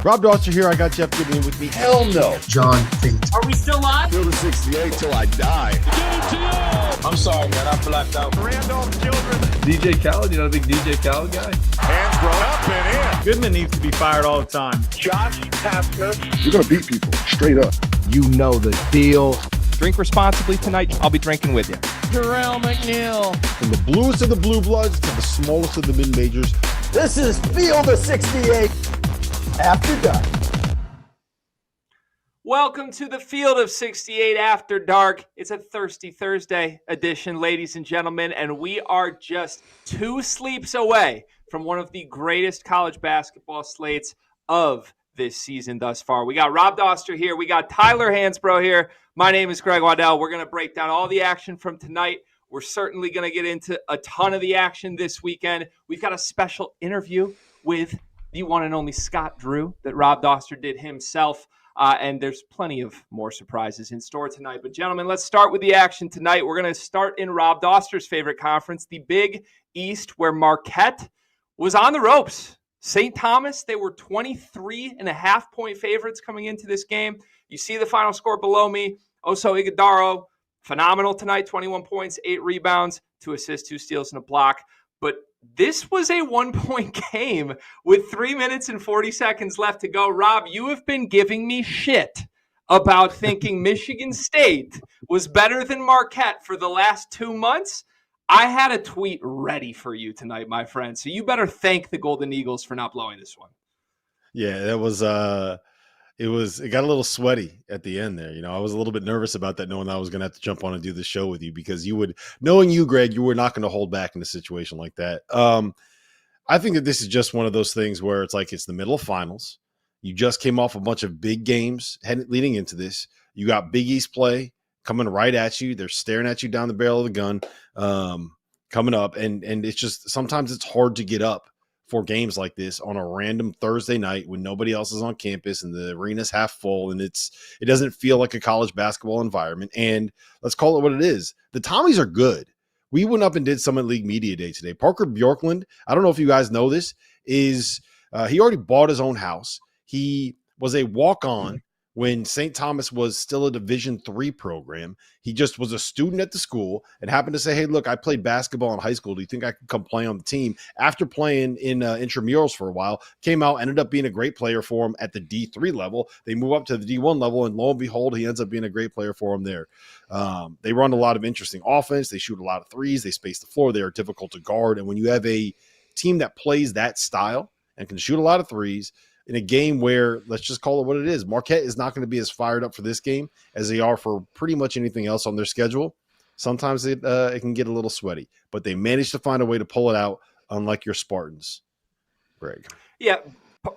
Rob Dauster here. I got Jeff Goodman with me. Hell no. John Fate. Are we still live? Field of 68 till I die. Get it to you. I'm sorry, man. I blacked out. Randolph Children. DJ Khaled, you know the big DJ Khaled guy? Hansbrough up and in. Goodman needs to be fired all the time. Josh Pastner. You're going to beat people straight up. You know the deal. Drink responsibly tonight. I'll be drinking with you. Jarrell McNeil. From the bluest of the blue bloods to the smallest of the mid-majors. This is Field of 68 After Dark. Welcome to the Field of 68 After Dark. It's a Thirsty Thursday edition, ladies and gentlemen, and we are just 2 sleeps away from one of the greatest college basketball slates of this season thus far. We got Rob Dauster here. We got Tyler Hansbrough here. My name is Greg Waddell. We're going to break down all the action from tonight. We're certainly going to get into a ton of the action this weekend. We've got a special interview with the one and only Scott Drew that Rob Dauster did himself. And there's plenty of more surprises in store tonight. But gentlemen, let's start with the action tonight. We're going to start in Rob Dauster's favorite conference, the Big East, where Marquette was on the ropes. St. Thomas, they were 23.5-point favorites coming into this game. You see the final score below me. Oso Ighodaro, phenomenal tonight, 21 points, 8 rebounds, 2 assists, 2 steals, and a block. But this was a 1-point game with 3 minutes and 40 seconds left to go. Rob, you have been giving me shit about thinking Michigan State was better than Marquette for the last 2 months. I had a tweet ready for you tonight, my friend. So you better thank the Golden Eagles for not blowing this one. Yeah, that was it got a little sweaty at the end there. You know, I was a little bit nervous about that, knowing that I was going to have to jump on and do the show with you, because knowing you, Greg, you were not going to hold back in a situation like that. I think that this is just one of those things where it's like, it's the middle of finals. You just came off a bunch of big games leading into this. You got Big East play coming right at you. They're staring at you down the barrel of the gun, coming up. And it's just, sometimes it's hard to get up for games like this on a random Thursday night when nobody else is on campus and the arena's half full, and it doesn't feel like a college basketball environment. And let's call it what it is. The Tommies are good. We went up and did Summit League Media Day today. Parker Bjorklund, I don't know if you guys know this, is he already bought his own house. He was a walk-on when St. Thomas was still a Division III program. He just was a student at the school and happened to say, hey, look, I played basketball in high school. Do you think I could come play on the team? After playing in intramurals for a while, came out, ended up being a great player for him at the D3 level. They move up to the D1 level, and lo and behold, he ends up being a great player for him there. They run a lot of interesting offense. They shoot a lot of threes. They space the floor. They are difficult to guard. And when you have a team that plays that style and can shoot a lot of threes, in a game where, let's just call it what it is, Marquette is not going to be as fired up for this game as they are for pretty much anything else on their schedule. Sometimes it can get a little sweaty, but they managed to find a way to pull it out, unlike your Spartans, Greg. Yeah,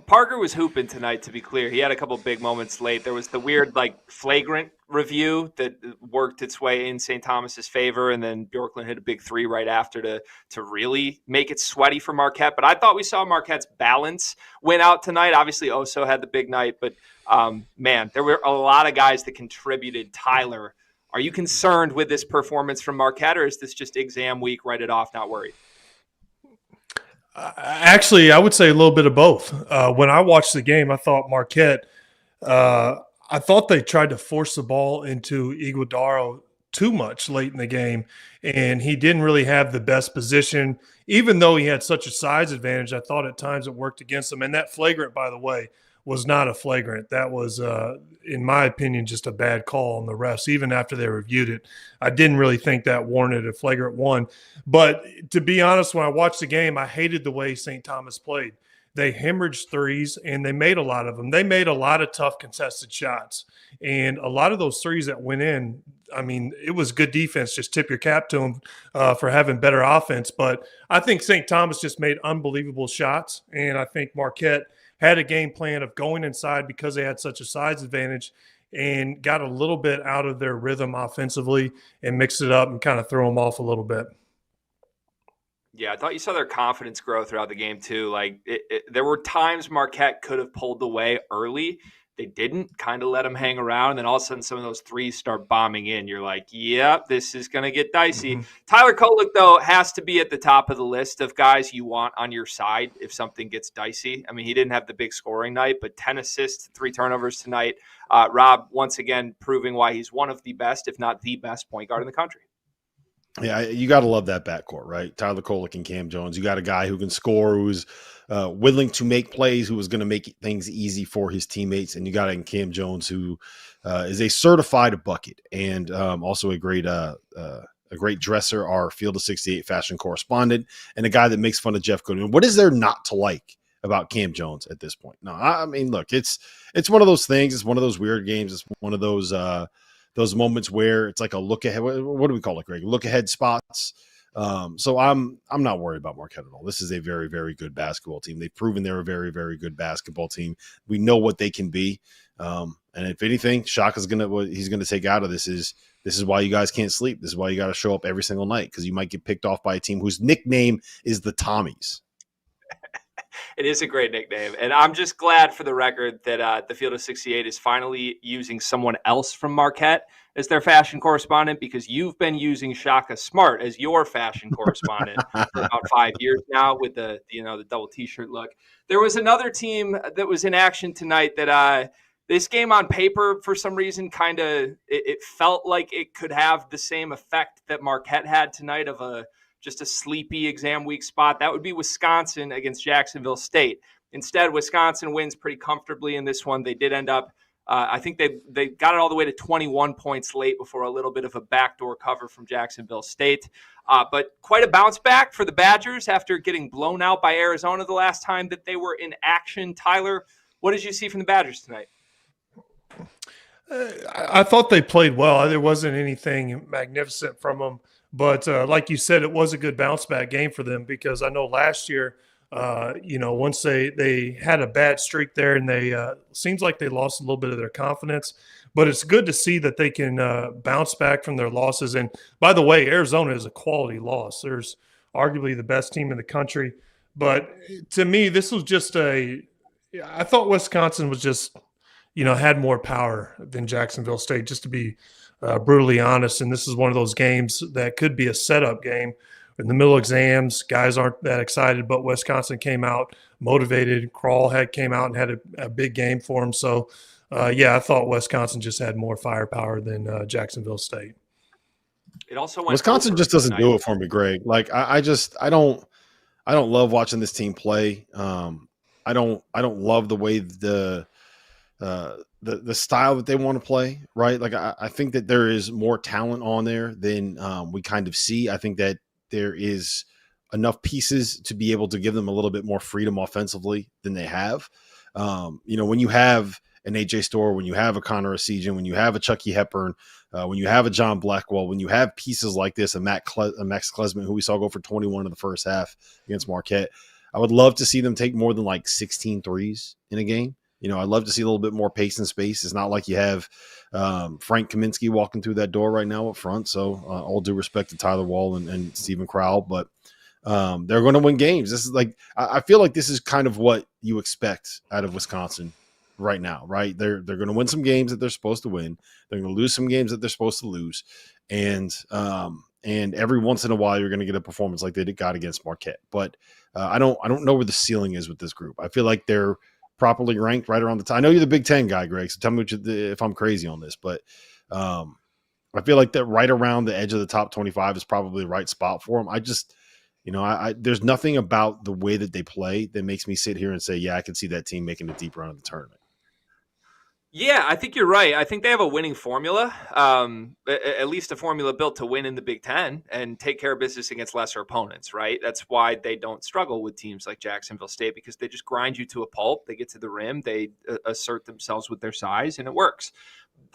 Parker was hooping tonight, to be clear. He had a couple big moments late. There was the weird, flagrant review that worked its way in St. Thomas's favor, and then Bjorklund hit a big 3 right after to really make it sweaty for Marquette. But I thought we saw Marquette's balance win out tonight. Obviously, Oso had the big night, but, man, there were a lot of guys that contributed. Tyler, are you concerned with this performance from Marquette, or is this just exam week, write it off, not worried? Actually, I would say a little bit of both. When I watched the game, I thought Marquette I thought they tried to force the ball into Ighodaro too much late in the game, and he didn't really have the best position. Even though he had such a size advantage, I thought at times it worked against him. And that flagrant, by the way, was not a flagrant. That was, in my opinion, just a bad call on the refs. Even after they reviewed it, I didn't really think that warranted a flagrant one. But to be honest, when I watched the game, I hated the way St. Thomas played. They hemorrhaged threes, and they made a lot of them. They made a lot of tough contested shots. And a lot of those threes that went in, I mean, it was good defense. Just tip your cap to them for having better offense. But I think St. Thomas just made unbelievable shots, and I think Marquette had a game plan of going inside because they had such a size advantage and got a little bit out of their rhythm offensively and mixed it up and kind of threw them off a little bit. Yeah, I thought you saw their confidence grow throughout the game too. There were times Marquette could have pulled away early. they didn't, kind of let him hang around. And then all of a sudden, some of those threes start bombing in. You're like, yep, this is going to get dicey. Mm-hmm. Tyler Kolek, though, has to be at the top of the list of guys you want on your side if something gets dicey. I mean, he didn't have the big scoring night, but 10 assists, 3 turnovers tonight. Rob, once again, proving why he's one of the best, if not the best point guard in the country. Yeah, you got to love that backcourt, right? Tyler Kolek and Cam Jones. You got a guy who can score, who's willing to make plays, who is going to make things easy for his teammates. And you got Cam Jones, who is a certified bucket and also a great dresser, our Field of 68 fashion correspondent, and a guy that makes fun of Jeff Goodman. What is there not to like about Cam Jones at this point? No, I mean, look, it's one of those things. It's one of those weird games. It's one of those moments where it's like a look ahead. What do we call it, Greg? Look ahead spots. So I'm not worried about Marquette at all. This is a very, very good basketball team. They've proven they're a very, very good basketball team. We know what they can be. And if anything, what he's gonna take out of this is why you guys can't sleep. This is why you got to show up every single night, because you might get picked off by a team whose nickname is the Tommies. It is a great nickname. And I'm just glad, for the record, that the Field of 68 is finally using someone else from Marquette as their fashion correspondent, because you've been using Shaka Smart as your fashion correspondent for about 5 years now with the double T-shirt look. There was another team that was in action tonight that this game on paper, for some reason, kind of it felt like it could have the same effect that Marquette had tonight of just a sleepy exam week spot. That would be Wisconsin against Jacksonville State. Instead, Wisconsin wins pretty comfortably in this one. They did end up, I think they got it all the way to 21 points late before a little bit of a backdoor cover from Jacksonville State. But quite a bounce back for the Badgers after getting blown out by Arizona the last time that they were in action. Tyler, what did you see from the Badgers tonight? I thought they played well. There wasn't anything magnificent from them. But like you said, it was a good bounce back game for them, because I know last year, once they had a bad streak there, and they seems like they lost a little bit of their confidence. But it's good to see that they can bounce back from their losses. And by the way, Arizona is a quality loss. There's arguably the best team in the country. But to me, this was just I thought Wisconsin was just, had more power than Jacksonville State, just to be brutally honest. And this is one of those games that could be a setup game. In the middle of exams, guys aren't that excited, but Wisconsin came out motivated. Crawl came out and had a big game for them. So, I thought Wisconsin just had more firepower than Jacksonville State. It also went Wisconsin just doesn't do it for me, Greg. Like I don't love watching this team play. I don't love the way the style that they want to play, right? Like I think that there is more talent on there than we kind of see. I think that there is enough pieces to be able to give them a little bit more freedom offensively than they have. When you have an AJ Storr, when you have a Connor Essegian, when you have a Chucky Hepburn, when you have a John Blackwell, when you have pieces like this, a Max Klesman, who we saw go for 21 in the first half against Marquette, I would love to see them take more than like 16 threes in a game. I'd love to see a little bit more pace and space. It's not like you have Frank Kaminsky walking through that door right now up front. So all due respect to Tyler Wall and Stephen Crowell, but they're going to win games. This is like, I feel like this is kind of what you expect out of Wisconsin right now, right? They're going to win some games that they're supposed to win. They're going to lose some games that they're supposed to lose. And every once in a while, you're going to get a performance like they got against Marquette. But I don't know where the ceiling is with this group. I feel like they're properly ranked right around the top. I know you're the Big Ten guy, Greg, so tell me if I'm crazy on this, but I feel like that right around the edge of the top 25 is probably the right spot for them. I just, there's nothing about the way that they play that makes me sit here and say, yeah, I can see that team making a deep run of the tournament. Yeah, I think you're right. I think they have a winning formula, at least a formula built to win in the Big Ten and take care of business against lesser opponents, right? That's why they don't struggle with teams like Jacksonville State, because they just grind you to a pulp. They get to the rim, they assert themselves with their size, and it works.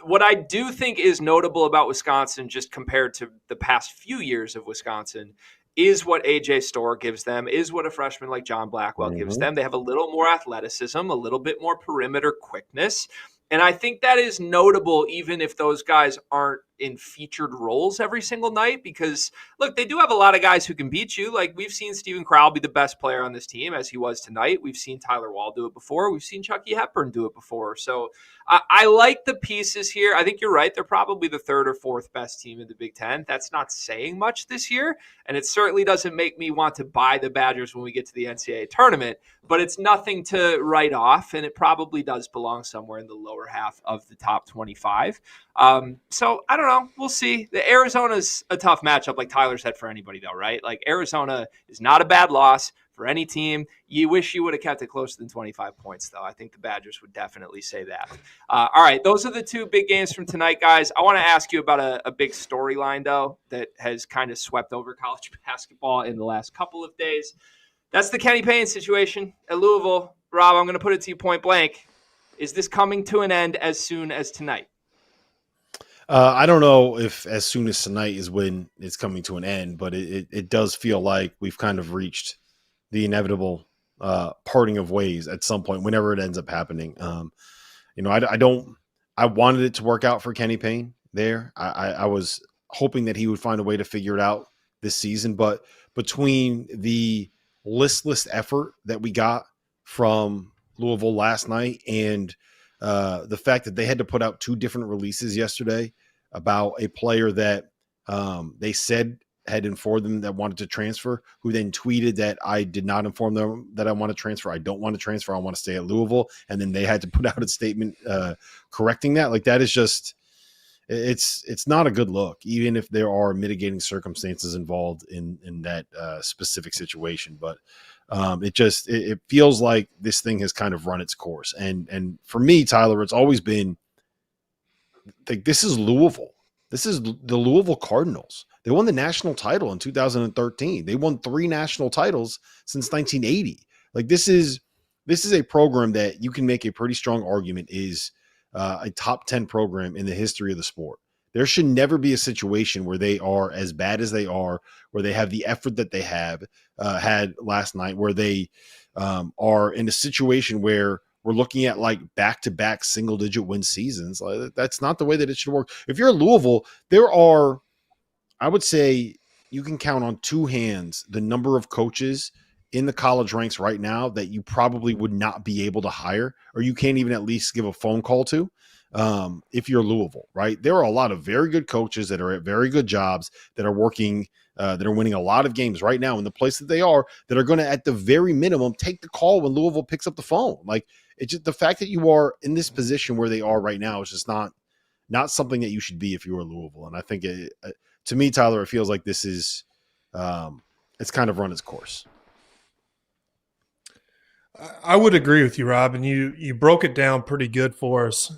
What I do think is notable about Wisconsin, just compared to the past few years of Wisconsin, is what AJ Storr gives them, is what a freshman like John Blackwell gives them. They have a little more athleticism, a little bit more perimeter quickness. And I think that is notable, even if those guys aren't in featured roles every single night because, look, they do have a lot of guys who can beat you. Like, we've seen Stephen Crowell be the best player on this team, as he was tonight. We've seen Tyler Wall do it before. We've seen Chucky Hepburn do it before. So I like the pieces here. I think you're right. They're probably the third or fourth best team in the Big Ten. That's not saying much this year, and it certainly doesn't make me want to buy the Badgers when we get to the NCAA tournament, but it's nothing to write off, and it probably does belong somewhere in the lower half of the top 25. So I don't know. We'll see. The Arizona's a tough matchup, like Tyler said, for anybody, though, right? Like, Arizona is not a bad loss for any team. You wish you would have kept it closer than 25 points, though. I think the Badgers would definitely say that. All right, those are the two big games from tonight, guys. I want to ask you about a big storyline, though, that has kind of swept over college basketball in the last couple of days. That's the Kenny Payne situation at Louisville. Rob, I'm going to put it to you point blank. Is this coming to an end as soon as tonight? I don't know if as soon as tonight is when it's coming to an end, but it does feel like we've kind of reached the inevitable parting of ways at some point, whenever it ends up happening. I wanted it to work out for Kenny Payne there. I was hoping that he would find a way to figure it out this season, but between the listless effort that we got from Louisville last night and the fact that they had to put out two different releases yesterday about a player that they said had informed them that wanted to transfer, who then tweeted that I did not inform them that I want to transfer. I don't want to transfer. I want to stay at Louisville. And then they had to put out a statement correcting that. Like, that is just, it's not a good look, even if there are mitigating circumstances involved in that specific situation. But it feels like this thing has kind of run its course. And for me, Tyler, it's always been like, this is Louisville. This is the Louisville Cardinals. They won the national title in 2013. They won 3 national titles since 1980. Like, this is a program that you can make a pretty strong argument is a top 10 program in the history of the sport. There should never be a situation where they are as bad as they are, where they have the effort that they have had last night, where they are in a situation where we're looking at like back-to-back single-digit win seasons. Like, that's not the way that it should work. If you're Louisville, there are, I would say, you can count on 2 hands the number of coaches in the college ranks right now that you probably would not be able to hire, or you can't even at least give a phone call to if you're Louisville, right? There are a lot of very good coaches that are at very good jobs that are working, that are winning a lot of games right now in the place that they are, that are going to, at the very minimum, take the call when Louisville picks up the phone. Like, it's just the fact that you are in this position where they are right now is just not something that you should be if you were Louisville. And I think to me, Tyler, it feels like this is it's kind of run its course. I would agree with you, Rob, and you broke it down pretty good for us.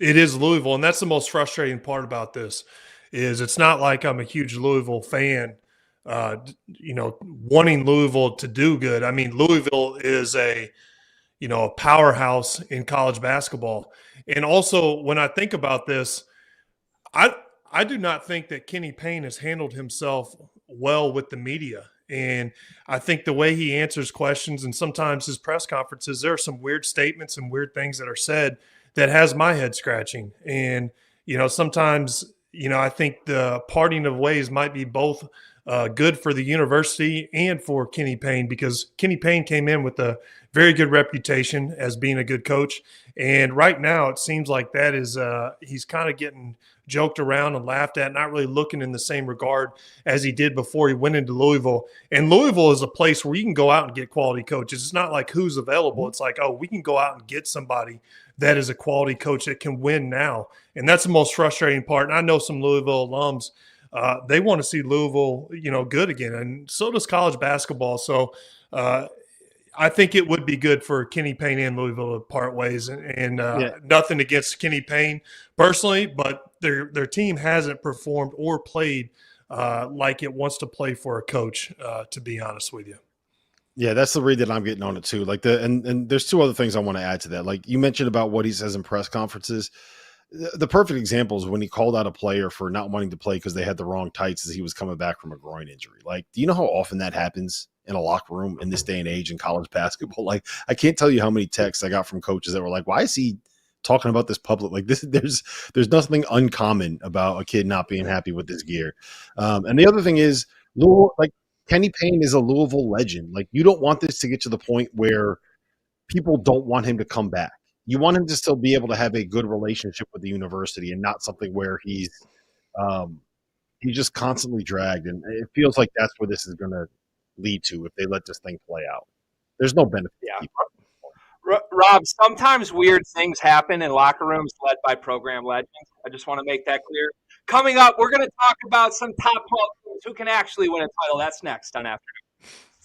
It is Louisville, and that's the most frustrating part about this is it's not like I'm a huge Louisville fan, wanting Louisville to do good. I mean, Louisville is a powerhouse in college basketball. And also, when I think about this, I do not think that Kenny Payne has handled himself well with the media. And I think the way he answers questions and sometimes his press conferences, there are some weird statements and weird things that are said that has my head scratching. And, sometimes, I think the parting of ways might be both good for the university and for Kenny Payne, because Kenny Payne came in with a very good reputation as being a good coach. And right now it seems like that is he's kind of getting joked around and laughed at, not really looking in the same regard as he did before he went into Louisville. And Louisville is a place where you can go out and get quality coaches. It's not like who's available. It's like, oh, we can go out and get somebody that is a quality coach that can win now. And that's the most frustrating part. And I know some Louisville alums, they want to see Louisville, good again. And so does college basketball. So I think it would be good for Kenny Payne and Louisville to part ways. And nothing against Kenny Payne personally, but their team hasn't performed or played like it wants to play for a coach, to be honest with you. Yeah, that's the read that I'm getting on it too. Like and there's 2 other things I want to add to that. Like you mentioned about what he says in press conferences. The perfect example is when he called out a player for not wanting to play because they had the wrong tights as he was coming back from a groin injury. Like, do you know how often that happens in a locker room in this day and age in college basketball? Like, I can't tell you how many texts I got from coaches that were like, why is he talking about this public. Like this, there's nothing uncommon about a kid not being happy with this gear. And the other thing is, like Kenny Payne is a Louisville legend. Like you don't want this to get to the point where people don't want him to come back. You want him to still be able to have a good relationship with the university and not something where he's just constantly dragged. And it feels like that's where this is going to lead to if they let this thing play out. There's no benefit. Yeah. Rob, sometimes weird things happen in locker rooms led by program legends. I just want to make that clear. Coming up, we're going to talk about some top 12 teams who can actually win a title. That's next on Afternoon.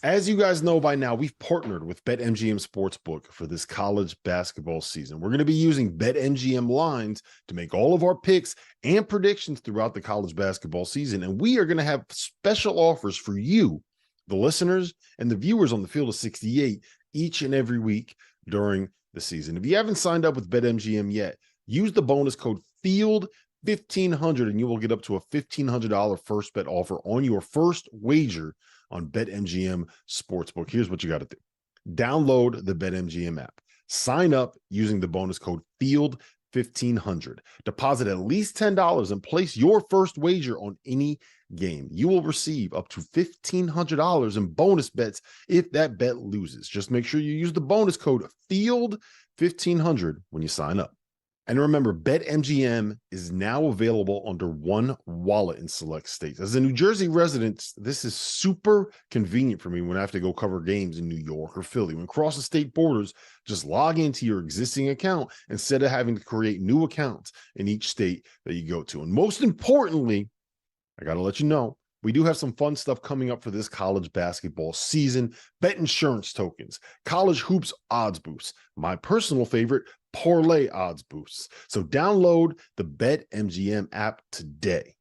As you guys know by now, we've partnered with BetMGM Sportsbook for this college basketball season. We're going to be using BetMGM lines to make all of our picks and predictions throughout the college basketball season. And we are going to have special offers for you, the listeners and the viewers on the Field of 68 each and every week during the season. If you haven't signed up with BetMGM yet, use the bonus code FIELD1500 and you will get up to a $1,500 first bet offer on your first wager on BetMGM Sportsbook. Here's what you got to do. Download the BetMGM app. Sign up using the bonus code FIELD1500. Deposit at least $10 and place your first wager on any game. You will receive up to $1,500 in bonus bets if that bet loses. Just make sure you use the bonus code FIELD1500 when you sign up. And remember, BetMGM is now available under one wallet in select states. As a New Jersey resident, this is super convenient for me when I have to go cover games in New York or Philly. When crossing state borders, just log into your existing account instead of having to create new accounts in each state that you go to. And most importantly, I got to let you know, we do have some fun stuff coming up for this college basketball season. Bet insurance tokens, college hoops odds boosts, my personal favorite, parlay odds boosts. So download the BetMGM app today.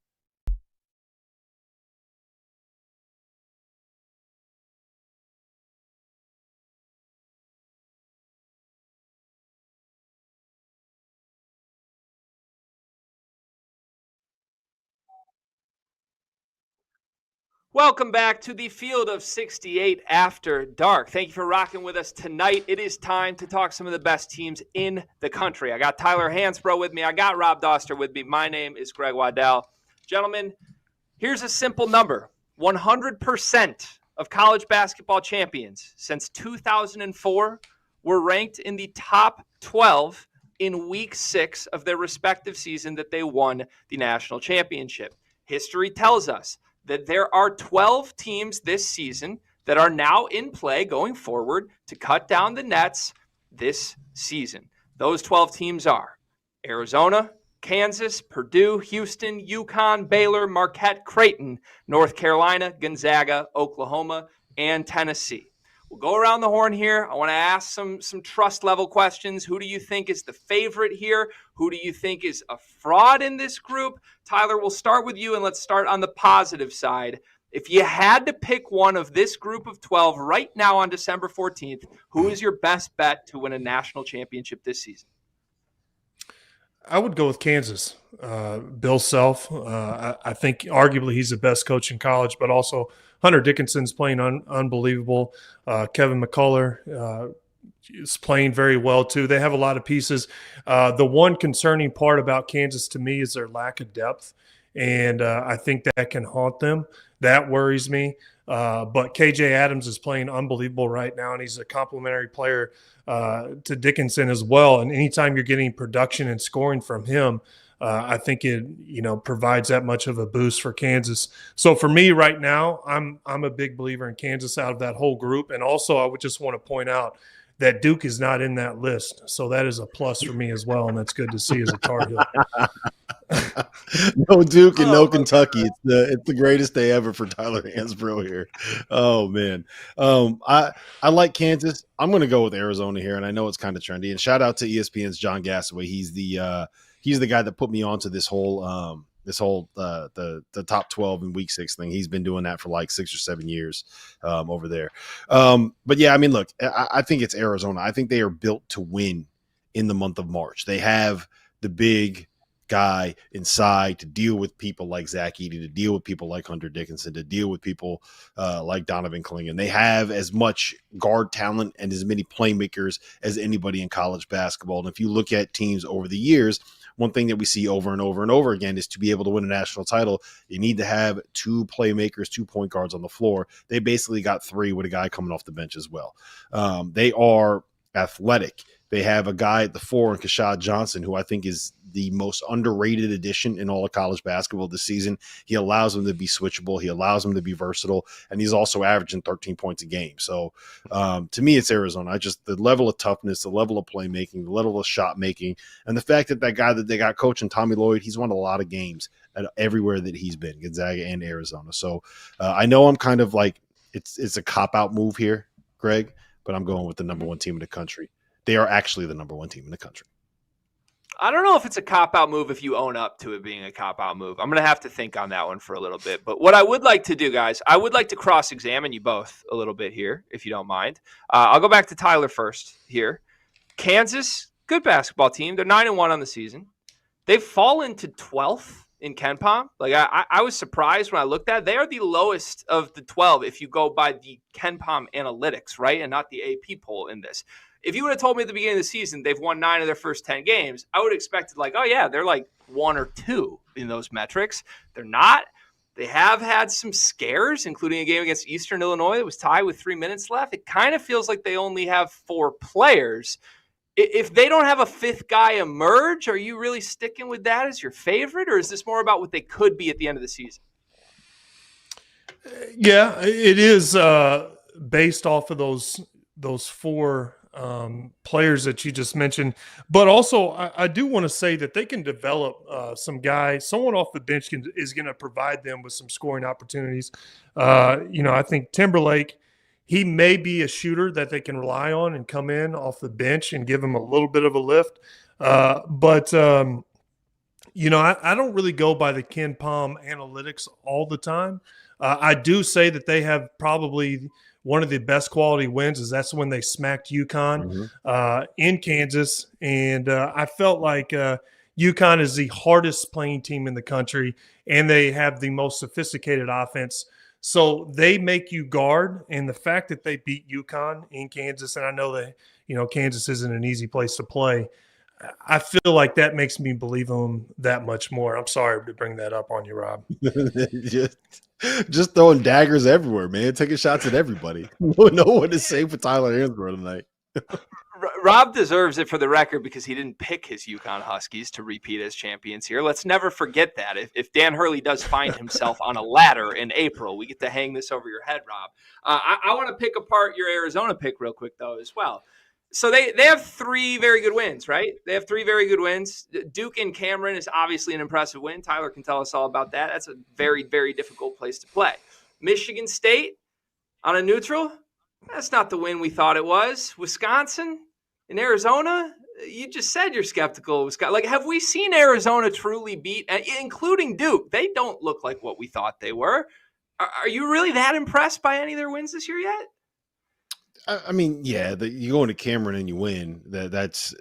Welcome back to the Field of 68 After Dark. Thank you for rocking with us tonight. It is time to talk some of the best teams in the country. I got Tyler Hansbrough with me. I got Rob Dauster with me. My name is Greg Waddell. Gentlemen, here's a simple number. 100% of college basketball champions since 2004 were ranked in the top 12 in week 6 of their respective season that they won the national championship. History tells us that there are 12 teams this season that are now in play going forward to cut down the nets this season. Those 12 teams are Arizona, Kansas, Purdue, Houston, UConn, Baylor, Marquette, Creighton, North Carolina, Gonzaga, Oklahoma, and Tennessee. We'll go around the horn here. I want to ask some trust level questions. Who do you think is the favorite here? Who do you think is a fraud in this group? Tyler, we'll start with you, and let's start on the positive side. If you had to pick one of this group of 12 right now on December 14th, who is your best bet to win a national championship this season? I would go with Kansas. Bill Self. I think arguably he's the best coach in college, but also Hunter Dickinson's playing unbelievable. Kevin McCullough is playing very well too. They have a lot of pieces. The one concerning part about Kansas to me is their lack of depth, and I think that can haunt them. That worries me. But KJ Adams is playing unbelievable right now, and he's a complimentary player to Dickinson as well. And anytime you're getting production and scoring from him, I think it provides that much of a boost for Kansas. So for me right now, I'm a big believer in Kansas out of that whole group. And also I would just want to point out that Duke is not in that list. So that is a plus for me as well, and that's good to see as a Tar Heel. No Duke and no Kentucky. It's the greatest day ever for Tyler Hansbrough here. Oh man. I like Kansas. I'm going to go with Arizona here, and I know it's kind of trendy. And shout out to ESPN's John Gassaway. He's the guy that put me onto this whole the top 12 in week 6 thing. He's been doing that for like 6 or 7 years over there. But yeah, I mean, look, I think it's Arizona. I think they are built to win in the month of March. They have the big guy inside to deal with people like Zach Edey, to deal with people like Hunter Dickinson, to deal with people like Donovan Clingan. They have as much guard talent and as many playmakers as anybody in college basketball. And if you look at teams over the years, one thing that we see over and over and over again is to be able to win a national title, you need to have 2 playmakers, 2 point guards on the floor. They basically got 3 with a guy coming off the bench as well. They are athletic. They have a guy at the 4 in Kashad Johnson, who I think is the most underrated addition in all of college basketball this season. He allows him to be switchable. He allows him to be versatile, and he's also averaging 13 points a game. So to me, it's Arizona. The level of toughness, the level of playmaking, the level of shot making, and the fact that guy that they got coaching, Tommy Lloyd, he's won a lot of games at everywhere that he's been, Gonzaga and Arizona. So I know I'm kind of like it's a cop-out move here, Greg, but I'm going with the number 1 team in the country. They are actually the number 1 team in the country. I don't know if it's a cop-out move if you own up to it being a cop-out move. I'm going to have to think on that one for a little bit. But what I would like to do, guys, I would like to cross-examine you both a little bit here, if you don't mind. I'll go back to Tyler first here. Kansas, good basketball team. They're 9-1 on the season. They've fallen to 12th in KenPom. Like I was surprised when I looked at it. They are the lowest of the 12 if you go by the KenPom analytics, right, and not the AP poll in this. If you would have told me at the beginning of the season they've won 9 of their first 10 games, I would have expected like, oh, yeah, they're like 1 or 2 in those metrics. They're not. They have had some scares, including a game against Eastern Illinois that was tied with 3 minutes left. It kind of feels like they only have 4 players. If they don't have a 5th guy emerge, are you really sticking with that as your favorite, or is this more about what they could be at the end of the season? Yeah, it is based off of those 4 players that you just mentioned, but also I do want to say that they can develop some guy. Someone off the bench is going to provide them with some scoring opportunities. I think Timberlake, he may be a shooter that they can rely on and come in off the bench and give him a little bit of a lift. But I don't really go by the KenPom analytics all the time. I do say that they have probably one of the best quality wins is that's when they smacked UConn in Kansas. And I felt like UConn is the hardest playing team in the country, and they have the most sophisticated offense. So they make you guard. And the fact that they beat UConn in Kansas, and I know that, Kansas isn't an easy place to play, I feel like that makes me believe them that much more. I'm sorry to bring that up on you, Rob. Just throwing daggers everywhere, man. Taking shots at everybody. No one is safe for Tyler Hansbrough tonight. Rob deserves it for the record because he didn't pick his UConn Huskies to repeat as champions here. Let's never forget that. If Dan Hurley does find himself on a ladder in April, we get to hang this over your head, Rob. I want to pick apart your Arizona pick real quick, though, as well. So they have 3 very good wins, right? They have 3 very good wins. Duke and Cameron is obviously an impressive win. Tyler can tell us all about that. That's a very, very difficult place to play. Michigan State on a neutral, that's not the win we thought it was. Wisconsin and Arizona, you just said you're skeptical of Wisconsin. Like, have we seen Arizona truly beat, including Duke? They don't look like what we thought they were. Are you really that impressed by any of their wins this year yet? I mean, yeah, you go into Cameron and you win. That's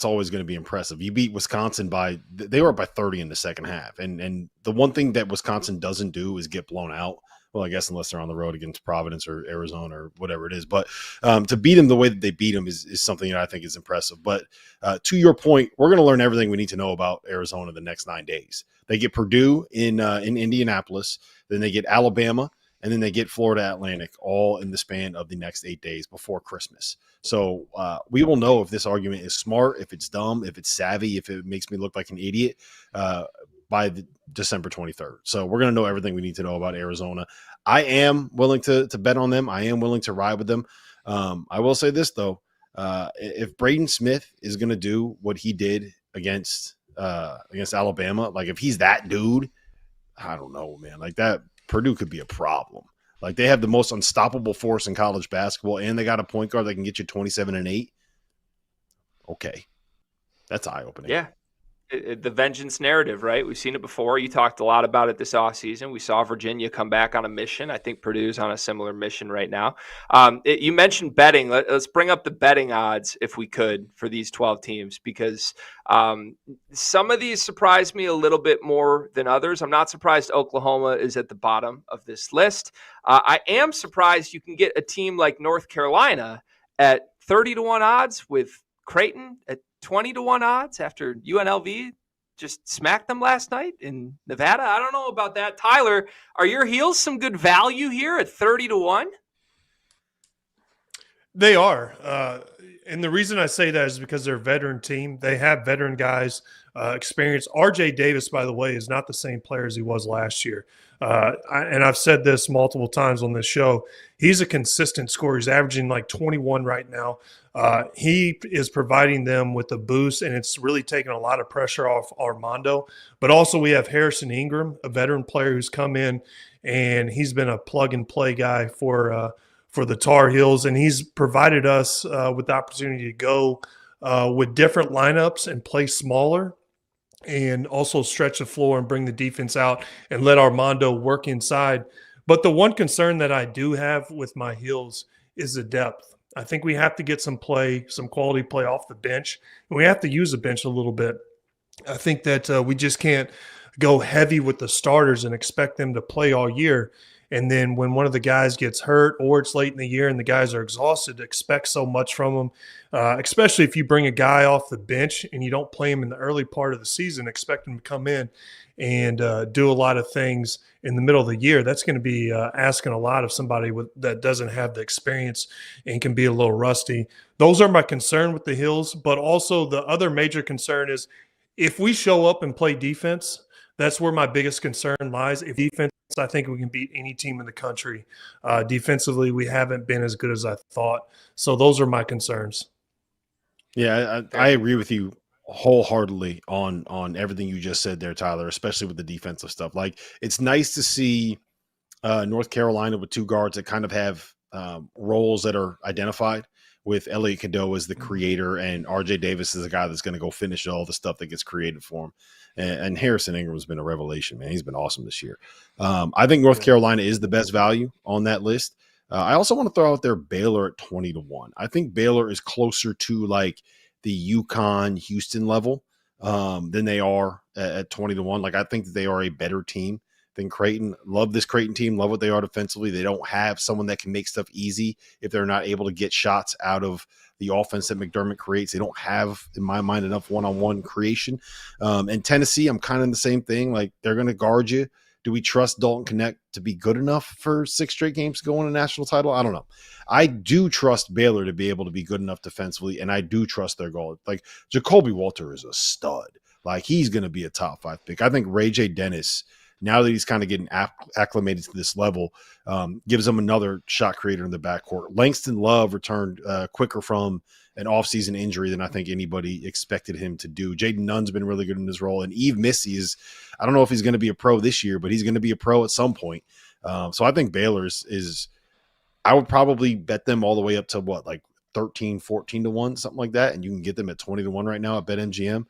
always going to be impressive. You beat Wisconsin they were up by 30 in the second half, and the one thing that Wisconsin doesn't do is get blown out. Well, I guess unless they're on the road against Providence or Arizona or whatever it is. But to beat them the way that they beat them is something that I think is impressive. But to your point, we're going to learn everything we need to know about Arizona the next 9 days. They get Purdue in Indianapolis, then they get Alabama, and then they get Florida Atlantic all in the span of the next 8 days before Christmas. So we will know if this argument is smart, if it's dumb, if it's savvy, if it makes me look like an idiot by December 23rd. So we're going to know everything we need to know about Arizona. I am willing to bet on them. I am willing to ride with them. I will say this, though. If Braden Smith is going to do what he did against Alabama, like if he's that dude, I don't know, man. Like that, Purdue could be a problem. Like they have the most unstoppable force in college basketball, and they got a point guard that can get you 27 and 8. Okay, that's eye opening. Yeah, The vengeance narrative, right? We've seen it before. You talked a lot about it this offseason. We saw Virginia come back on a mission. I think Purdue's on a similar mission right now. You mentioned betting. Let's bring up the betting odds, if we could, for these 12 teams, because some of these surprised me a little bit more than others. I'm not surprised Oklahoma is at the bottom of this list. I am surprised you can get a team like North Carolina at 30-1 odds with Creighton at 20-1 odds after UNLV just smacked them last night in Nevada. I don't know about that. Tyler, are your Heels some good value here at 30-1? They are. And the reason I say that is because they're a veteran team. They have veteran guys, experience. RJ Davis, by the way, is not the same player as he was last year. And I've said this multiple times on this show. He's a consistent scorer. He's averaging like 21 right now. He is providing them with a boost, and it's really taking a lot of pressure off Armando. But also we have Harrison Ingram, a veteran player who's come in, and he's been a plug-and-play guy for the Tar Heels, and he's provided us with the opportunity to go with different lineups and play smaller and also stretch the floor and bring the defense out and let Armando work inside. But the one concern that I do have with my Heels is the depth. I think we have to get some quality play off the bench, and we have to use the bench a little bit. I think that we just can't go heavy with the starters and expect them to play all year. And then when one of the guys gets hurt or it's late in the year and the guys are exhausted, expect so much from them, especially if you bring a guy off the bench and you don't play him in the early part of the season, expect him to come in and do a lot of things in the middle of the year. That's going to be asking a lot of somebody that doesn't have the experience and can be a little rusty. Those are my concern with the Hills. But also the other major concern is if we show up and play defense, that's where my biggest concern lies. If defense, I think we can beat any team in the country. Defensively, we haven't been as good as I thought. So those are my concerns. Yeah, I agree with you wholeheartedly on everything you just said there, Tyler, especially with the defensive stuff. Like, it's nice to see North Carolina with two guards that kind of have roles that are identified, with Elliot Cadeau as the creator and RJ Davis is the guy that's going to go finish all the stuff that gets created for him. And Harrison Ingram's been a revelation, man. He's been awesome this year. I think North Carolina is the best value on that list. I also want to throw out there Baylor at 20-1. I think Baylor is closer to like the UConn Houston level than they are at 20-1. Like, I think that they are a better team than Creighton. Love this Creighton team. Love what they are defensively. They don't have someone that can make stuff easy if they're not able to get shots out of the offense that McDermott creates. They don't have, in my mind, enough one-on-one creation. And Tennessee, I'm kind of in the same thing. Like, they're going to guard you. Do we trust Dalton Connect to be good enough for 6 straight games to go win a national title? I don't know. I do trust Baylor to be able to be good enough defensively, and I do trust their goal. Like, Jacoby Walter is a stud. Like, he's going to be a top 5 pick. I think Ray J. Dennis, now that he's kind of getting acclimated to this level, gives him another shot creator in the backcourt. Langston Love returned quicker from an offseason injury than I think anybody expected him to do. Jaden Nunn's been really good in his role. And Eve Missy is, I don't know if he's going to be a pro this year, but he's going to be a pro at some point. So I think Baylor is, I would probably bet them all the way up to what, like 13, 14-1, something like that. And you can get them at 20-1 right now at BetMGM.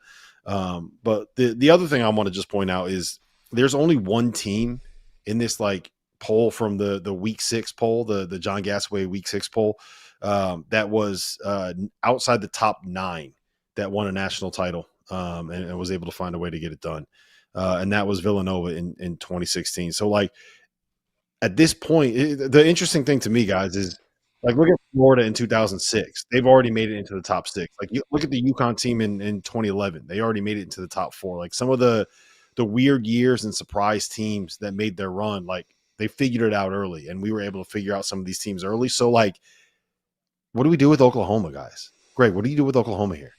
But the other thing I want to just point out is there's only one team in this like poll from the week 6 poll, the John Gasaway week 6 poll, that was outside the top 9 that won a national title and was able to find a way to get it done. And that was Villanova in 2016. So like at this point, the interesting thing to me, guys, is like, look at Florida in 2006. They've already made it into the top 6. Like, you look at the UConn team in 2011. They already made it into the top 4. Like, some of the weird years and surprise teams that made their run, like, they figured it out early, and we were able to figure out some of these teams early. So, like, what do we do with Oklahoma, guys? Greg, what do you do with Oklahoma here?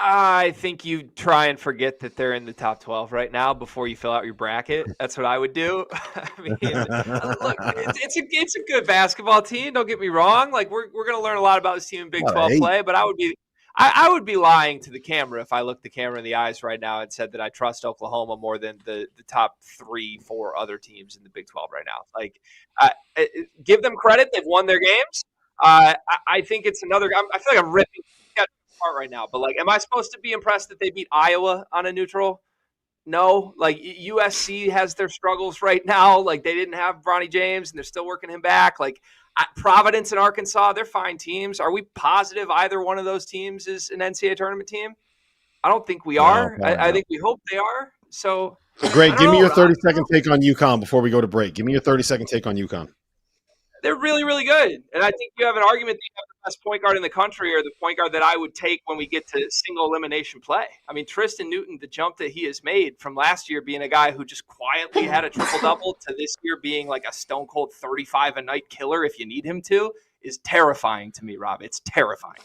I think you try and forget that they're in the top 12 right now before you fill out your bracket. That's what I would do. I mean, look, it's a good basketball team. Don't get me wrong. Like, we're going to learn a lot about this team in Big 12 play, but I would be lying to the camera if I looked the camera in the eyes right now and said that I trust Oklahoma more than the top 3-4 other teams in the Big 12 right now. Like, give them credit. They've won their games. I think it's another – I feel like I'm ripping – apart right now. But, like, am I supposed to be impressed that they beat Iowa on a neutral? No. Like, USC has their struggles right now. Like, they didn't have Bronny James, and they're still working him back. Like, Providence and Arkansas, they're fine teams. Are we positive either one of those teams is an NCAA tournament team? I don't think we are. I think we hope they are. So, Greg, give me your 30-second take. take on UConn before we go to break. Give me your 30-second take on UConn. They're really, really good. And I think you have an argument that you have the best point guard in the country, or the point guard that I would take when we get to single elimination play. I mean, Tristan Newton, the jump that he has made from last year being a guy who just quietly had a triple-double to this year being like a stone-cold 35-a-night killer if you need him to, is terrifying to me, Rob. It's terrifying.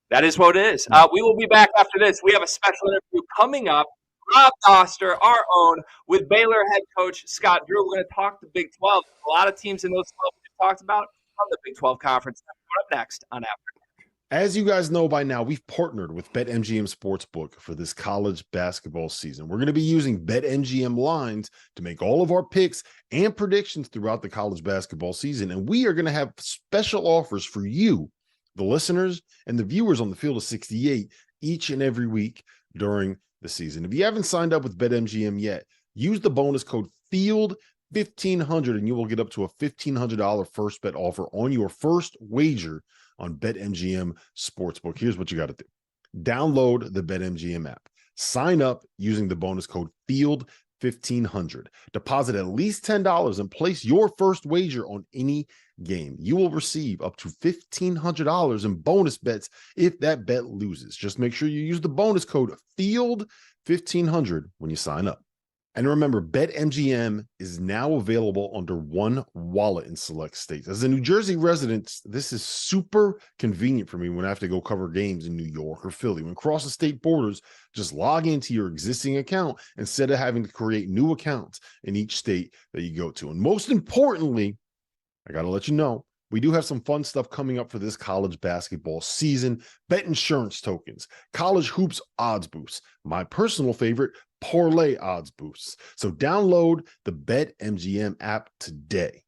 That is what it is. We will be back after this. We have a special interview coming up. Rob Dauster, our own, with Baylor head coach Scott Drew. We're going to talk the Big 12. A lot of teams in those 12 we talked about from the Big 12 conference. Coming up next on After. As you guys know by now, we've partnered with BetMGM Sportsbook for this college basketball season. We're going to be using BetMGM lines to make all of our picks and predictions throughout the college basketball season. And we are going to have special offers for you, the listeners and the viewers on the Field of 68 each and every week during the season. If you haven't signed up with BetMGM yet, use the bonus code FIELD1500 and you will get up to a $1,500 first bet offer on your first wager on BetMGM Sportsbook. Here's what you got to do. Download the BetMGM app. Sign up using the bonus code FIELD1500. Deposit at least $10 and place your first wager on any game. You will receive up to $1,500 in bonus bets if that bet loses. Just make sure you use the bonus code FIELD1500 when you sign up. And remember, BetMGM is now available under one wallet in select states. As a New Jersey resident, this is super convenient for me when I have to go cover games in New York or Philly. When crossing state borders, just log into your existing account instead of having to create new accounts in each state that you go to. And most importantly, I got to let you know, we do have some fun stuff coming up for this college basketball season. Bet insurance tokens, college hoops odds boosts, my personal favorite, parlay odds boosts. So download the BetMGM app today.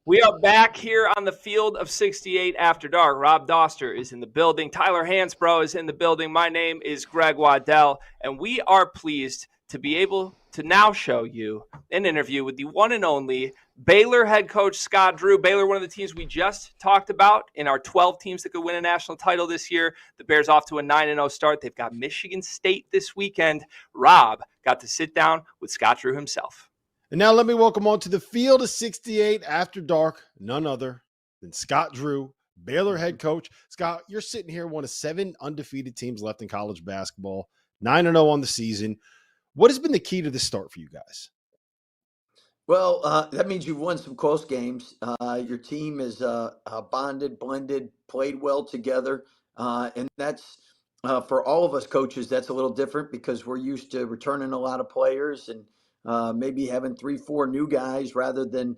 We are back here on the Field of 68 After Dark. Rob Dauster is in the building. Tyler Hansbrough is in the building. My name is Greg Waddell, and we are pleased to be able to now show you an interview with the one and only Baylor head coach Scott Drew. Baylor, one of the teams we just talked about in our 12 teams that could win a national title this year. The Bears off to a 9-0 start. They've got Michigan State this weekend. Rob got to sit down with Scott Drew himself. And now let me welcome on to the Field of 68 After Dark, none other than Scott Drew, Baylor head coach. Scott, you're sitting here, one of 7 undefeated teams left in college basketball, 9-0 on the season. What has been the key to this start for you guys? Well, that means you've won some close games. Your team is bonded, blended, played well together. And that's for all of us coaches, that's a little different because we're used to returning a lot of players and maybe having 3, 4 new guys rather than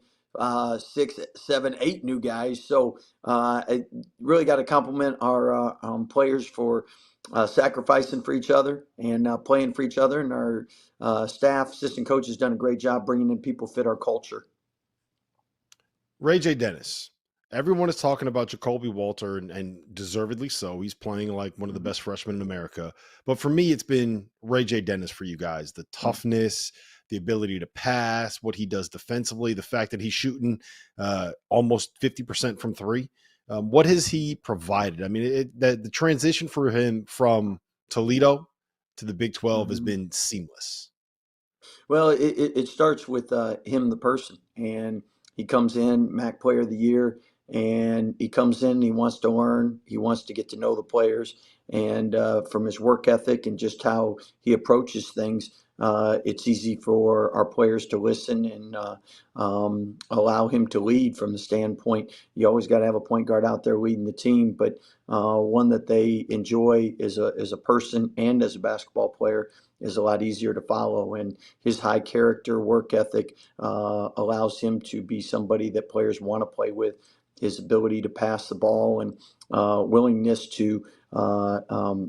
6, 7, 8 new guys. So I really got to compliment our players for sacrificing for each other and playing for each other. And our staff, assistant coach has done a great job bringing in people fit our culture. Ray J. Dennis. Everyone is talking about Jacoby Walter, and deservedly so. He's playing like one of the best freshmen in America. But for me, it's been Ray J. Dennis for you guys. The toughness, the ability to pass, what he does defensively, the fact that he's shooting almost 50% from 3. What has he provided? I mean, the transition for him from Toledo to the Big 12 has been seamless. Well, it starts with him, the person, and he comes in MAC Player of the Year, and he comes in, he wants to learn, he wants to get to know the players, and from his work ethic and just how he approaches things, it's easy for our players to listen and allow him to lead from the standpoint. You always got to have a point guard out there leading the team, but one that they enjoy as a person and as a basketball player is a lot easier to follow. And his high character work ethic allows him to be somebody that players want to play with. his ability to pass the ball and willingness to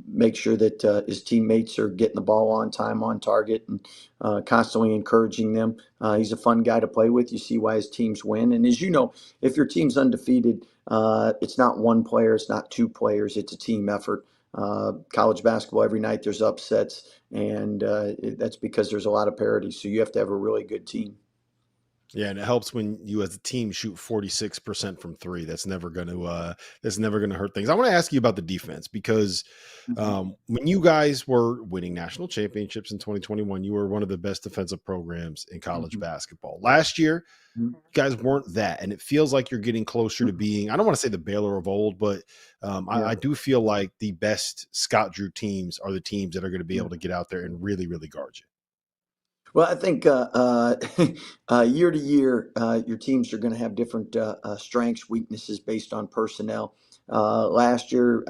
make sure that his teammates are getting the ball on time, on target, and constantly encouraging them. He's a fun guy to play with. You see why his teams win. And as you know, if your team's undefeated, it's not one player, it's not two players, it's a team effort. College basketball, every night there's upsets, and that's because there's a lot of parity. So you have to have a really good team. Yeah, and it helps when you as a team shoot 46% from three. That's never going to hurt things. I want to ask you about the defense because when you guys were winning national championships in 2021, you were one of the best defensive programs in college basketball. Last year, you guys weren't that, and it feels like you're getting closer to being, I don't want to say the Baylor of old, but I do feel like the best Scott Drew teams are the teams that are going to be able to get out there and really, really guard you. Well, I think year to year, your teams are going to have different strengths, weaknesses based on personnel. Last year,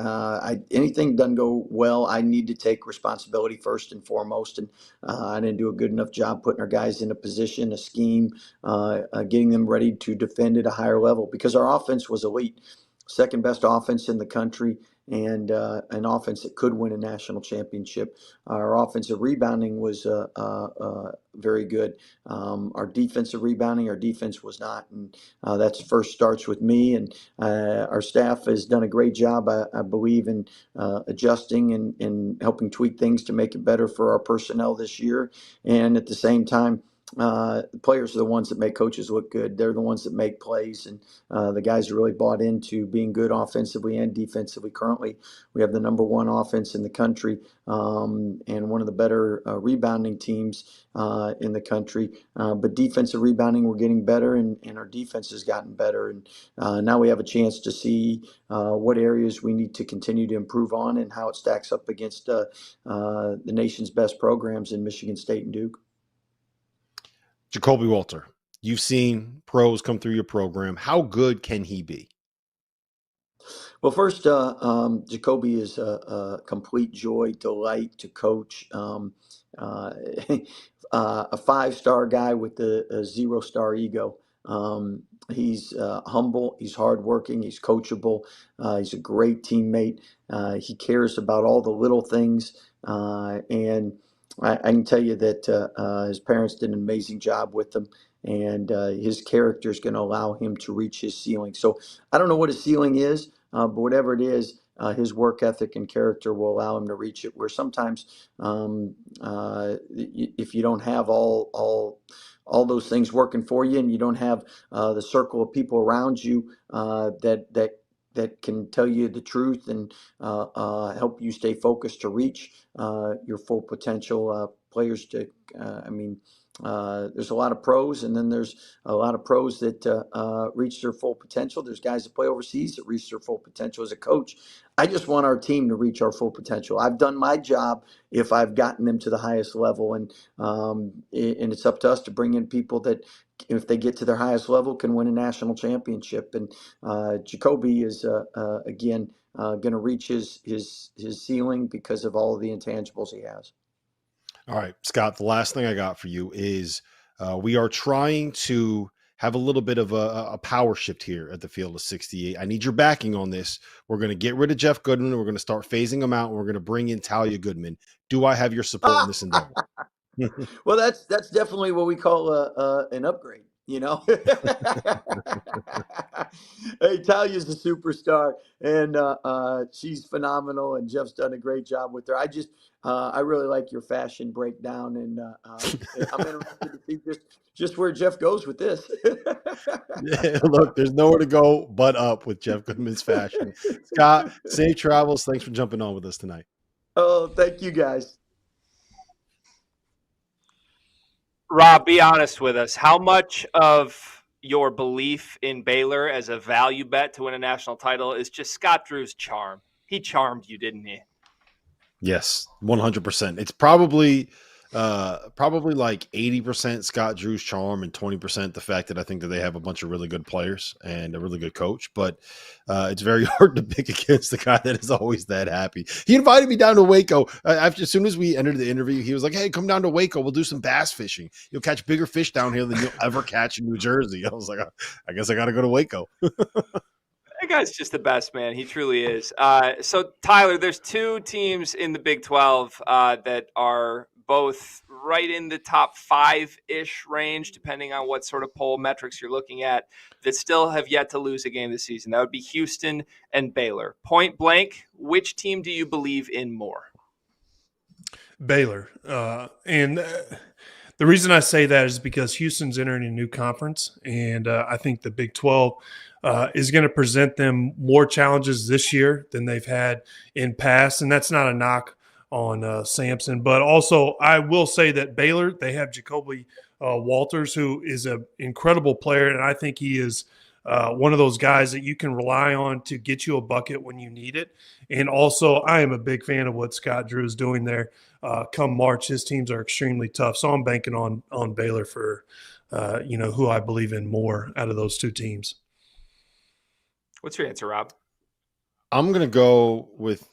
anything doesn't go well, I need to take responsibility first and foremost. And I didn't do a good enough job putting our guys in a position, a scheme, getting them ready to defend at a higher level because our offense was elite. Second best offense in the country, and an offense that could win a national championship. Our offensive rebounding was very good. Our defensive rebounding, our defense was not. And that first starts with me. And our staff has done a great job, I believe, in adjusting and helping tweak things to make it better for our personnel this year. And at the same time, players are the ones that make coaches look good. They're the ones that make plays, and the guys are really bought into being good offensively and defensively. Currently, we have the number one offense in the country and one of the better rebounding teams in the country. But defensive rebounding, we're getting better, and our defense has gotten better. And now we have a chance to see what areas we need to continue to improve on and how it stacks up against the nation's best programs in Michigan State and Duke. Jacoby Walter, you've seen pros come through your program. How good can he be? Well, first, Jacoby is a complete joy, delight to coach. A five-star guy with a 0-star ego. He's humble, he's hardworking, he's coachable, he's a great teammate. He cares about all the little things, and I can tell you that his parents did an amazing job with him, and his character is going to allow him to reach his ceiling. So I don't know what his ceiling is, but whatever it is, his work ethic and character will allow him to reach it. Where sometimes if you don't have all those things working for you, and you don't have the circle of people around you that can tell you the truth and help you stay focused to reach your full potential. Players there's a lot of pros, and then there's a lot of pros that reach their full potential. There's guys that play overseas that reach their full potential. As a coach, I just want our team to reach our full potential. I've done my job if I've gotten them to the highest level, and it's up to us to bring in people that, if they get to their highest level, can win a national championship. And Jacoby is again going to reach his ceiling because of all of the intangibles he has. All right, Scott, the last thing I got for you is we are trying to have a little bit of a power shift here at the Field of 68. I need your backing on this. We're going to get rid of Jeff Goodman. We're going to start phasing him out. And we're going to bring in Talia Goodman. Do I have your support in this endeavor? Well, that's definitely what we call an upgrade. You know, hey, Talia's a superstar, and she's phenomenal, and Jeff's done a great job with her. I really like your fashion breakdown, and I'm interested to see just where Jeff goes with this. Yeah, look, there's nowhere to go but up with Jeff Goodman's fashion. Scott, safe travels. Thanks for jumping on with us tonight. Oh, thank you, guys. Rob, be honest with us. How much of your belief in Baylor as a value bet to win a national title is just Scott Drew's charm? He charmed you, didn't he? Yes, 100%. It's probably Probably like 80% Scott Drew's charm and 20% the fact that I think that they have a bunch of really good players and a really good coach. But it's very hard to pick against the guy that is always that happy. He invited me down to Waco. As soon as we entered the interview, he was like, "Hey, come down to Waco. We'll do some bass fishing. You'll catch bigger fish down here than you'll ever catch in New Jersey." I was like, "I guess I got to go to Waco." That guy's just the best, man. He truly is. So, Tyler, there's two teams in the Big 12 that are both right in the top 5-ish range, depending on what sort of poll metrics you're looking at, that still have yet to lose a game this season. That would be Houston and Baylor. Point blank, which team do you believe in more? Baylor. And the reason I say that is because Houston's entering a new conference, and I think the Big 12 is going to present them more challenges this year than they've had in past. And that's not a knock on Sampson. But also, I will say that Baylor, they have Jacoby Walters, who is an incredible player, and I think he is one of those guys that you can rely on to get you a bucket when you need it. And also, I am a big fan of what Scott Drew is doing there. Come March, his teams are extremely tough. So I'm banking on Baylor for, who I believe in more out of those two teams. What's your answer, Rob? I'm going to go with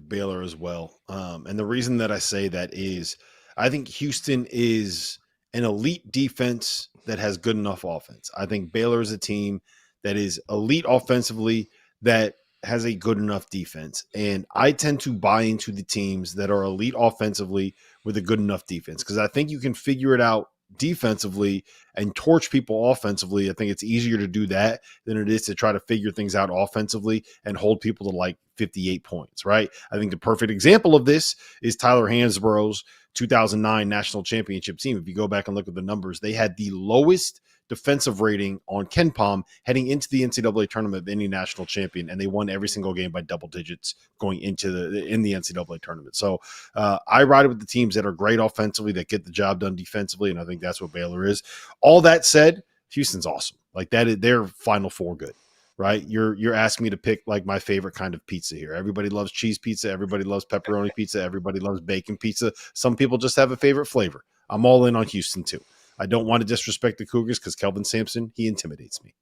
Baylor as well. And the reason that I say that is I think Houston is an elite defense that has good enough offense. I think Baylor is a team that is elite offensively that has a good enough defense. And I tend to buy into the teams that are elite offensively with a good enough defense because I think you can figure it out defensively and torch people offensively. I think it's easier to do that than it is to try to figure things out offensively and hold people to like 58 points, right? I think the perfect example of this is Tyler Hansbrough's 2009 national championship team. If you go back and look at the numbers, they had the lowest defensive rating on KenPom heading into the NCAA tournament of any national champion, and they won every single game by double digits going into the NCAA tournament. So I ride with the teams that are great offensively, that get the job done defensively, and I think that's what Baylor is. All that said, Houston's awesome. Like that is their Final Four good, right? You're asking me to pick like my favorite kind of pizza here. Everybody loves cheese pizza. Everybody loves pepperoni pizza. Everybody loves bacon pizza. Some people just have a favorite flavor. I'm all in on Houston too. I don't want to disrespect the Cougars because Kelvin Sampson, he intimidates me.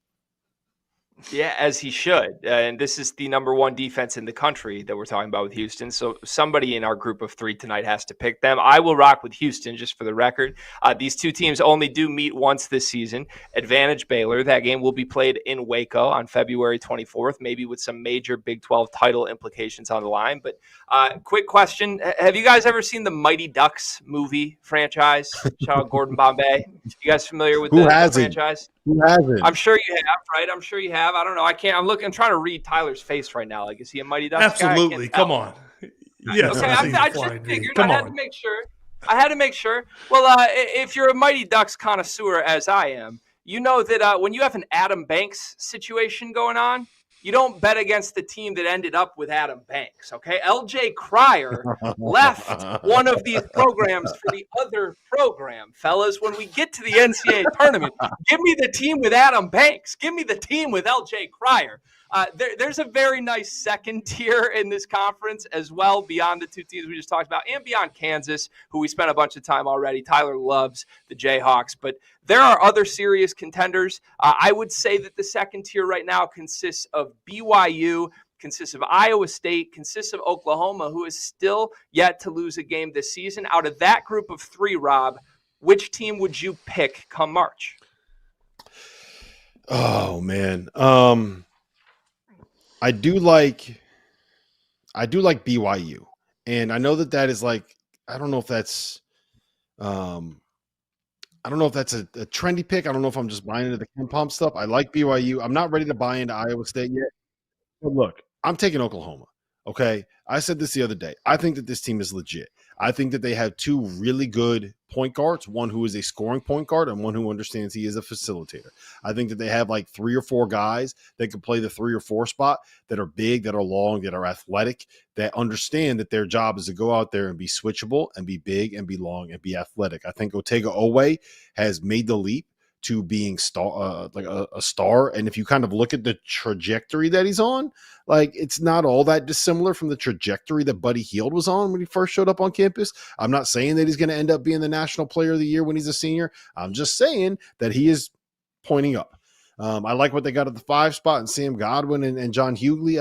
Yeah, as he should. And this is the number one defense in the country that we're talking about with Houston. So somebody in our group of three tonight has to pick them. I will rock with Houston, just for the record. These two teams only do meet once this season. Advantage Baylor. That game will be played in Waco on February 24th, maybe with some major Big 12 title implications on the line. But quick question. Have you guys ever seen the Mighty Ducks movie franchise? Shout out Gordon Bombay. You guys familiar with the franchise? Who hasn't? I'm sure you have, right? I'm sure you have. I don't know. I'm trying to read Tyler's face right now. Like, is he a Mighty Ducks guy? Absolutely. Come on. Yes. Okay. I just figured. I had to make sure. Well, if you're a Mighty Ducks connoisseur, as I am, you know that when you have an Adam Banks situation going on, you don't bet against the team that ended up with Adam Banks, okay? LJ Cryer left one of these programs for the other program. Fellas, when we get to the NCAA tournament, give me the team with Adam Banks. Give me the team with LJ Cryer. There's a very nice second tier in this conference as well, beyond the two teams we just talked about, and beyond Kansas, who we spent a bunch of time already. Tyler loves the Jayhawks, but there are other serious contenders. I would say that the second tier right now consists of BYU, consists of Iowa State, consists of Oklahoma, who is still yet to lose a game this season. Out of that group of three, Rob, which team would you pick come March? Oh, man. I do like BYU, and I know that is like, I don't know if that's a trendy pick. I don't know if I'm just buying into the KenPom stuff. I like BYU. I'm not ready to buy into Iowa State yet. But look, I'm taking Oklahoma. Okay. I said this the other day. I think that this team is legit. I think that they have two really good point guards, one who is a scoring point guard and one who understands he is a facilitator. I think that they have like 3 or 4 guys that can play the 3 or 4 spot, that are big, that are long, that are athletic, that understand that their job is to go out there and be switchable and be big and be long and be athletic. I think Otega Owe has made the leap to being like a star. And if you kind of look at the trajectory that he's on, like it's not all that dissimilar from the trajectory that Buddy Hield was on when he first showed up on campus. I'm not saying that he's going to end up being the National Player of the Year when he's a senior. I'm just saying that he is pointing up. I like what they got at the 5 spot and Sam Godwin and John Hughley.